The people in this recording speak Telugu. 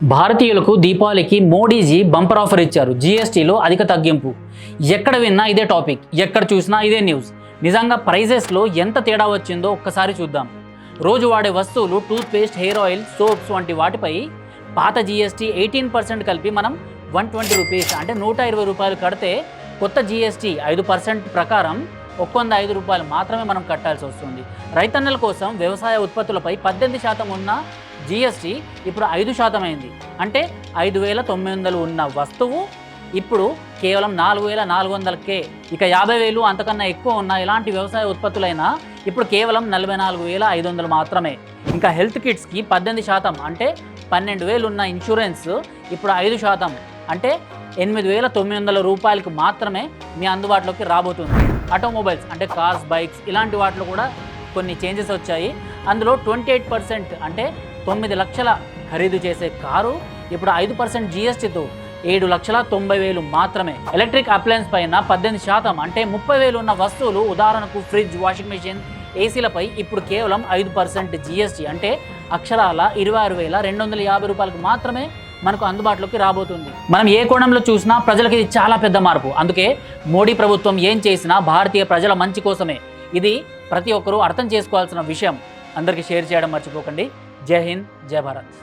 భారతీయులకు దీపావళికి మోడీజీ బంపర్ ఆఫర్ ఇచ్చారు. జీఎస్టీలో అధిక తగ్గింపు. ఎక్కడ విన్నా ఇదే టాపిక్, ఎక్కడ చూసినా ఇదే న్యూస్. నిజంగా ప్రైజెస్లో ఎంత తేడా వచ్చిందో ఒక్కసారి చూద్దాం. రోజు వాడే వస్తువులు, టూత్పేస్ట్, హెయిర్ ఆయిల్, సోప్స్ వంటి వాటిపై పాత జీఎస్టీ 18% కలిపి మనం 120 రూపీస్ అంటే 120 రూపాయలు కడితే, కొత్త జీఎస్టీ 5% ప్రకారం 105 రూపాయలు మాత్రమే మనం కట్టాల్సి వస్తుంది. రైతన్నల కోసం వ్యవసాయ ఉత్పత్తులపై 18% ఉన్న జీఎస్టీ ఇప్పుడు 5% అయింది. అంటే 5,900 ఉన్న వస్తువు ఇప్పుడు కేవలం 4,400కే. ఇక 50,000 అంతకన్నా ఎక్కువ ఉన్న ఎలాంటి వ్యవసాయ ఉత్పత్తులైనా ఇప్పుడు కేవలం 44,500 మాత్రమే. ఇంకా హెల్త్ కిట్స్కి 18% అంటే 12,000 ఉన్న ఇన్సూరెన్స్ ఇప్పుడు 5% అంటే 8,900 రూపాయలకు మాత్రమే మీ అందుబాటులోకి రాబోతుంది. ఆటోమొబైల్స్ అంటే కార్స్, బైక్స్ ఇలాంటి వాటిలో కూడా కొన్ని చేంజెస్ వచ్చాయి. అందులో 28% అంటే 9 లక్షల ఖరీదు చేసే కారు ఇప్పుడు 5% జీఎస్టీతో 7,90,000 మాత్రమే. ఎలక్ట్రిక్ అప్లయన్స్ పైన 18% అంటే 30,000 ఉన్న వస్తువులు, ఉదాహరణకు ఫ్రిడ్జ్, వాషింగ్ మెషిన్, ఏసీలపై ఇప్పుడు కేవలం 5% జీఎస్టీ అంటే అక్షరాల 26,250 రూపాయలకు మాత్రమే మనకు అందుబాటులోకి రాబోతుంది. మనం ఏ కోణంలో చూసినా ప్రజలకు ఇది చాలా పెద్ద మార్పు. అందుకే మోడీ ప్రభుత్వం ఏం చేసినా భారతీయ ప్రజల మంచి కోసమే. ఇది ప్రతి ఒక్కరూ అర్థం చేసుకోవాల్సిన విషయం. అందరికీ షేర్ చేయడం మర్చిపోకండి. జై హింద్, జై భారత్.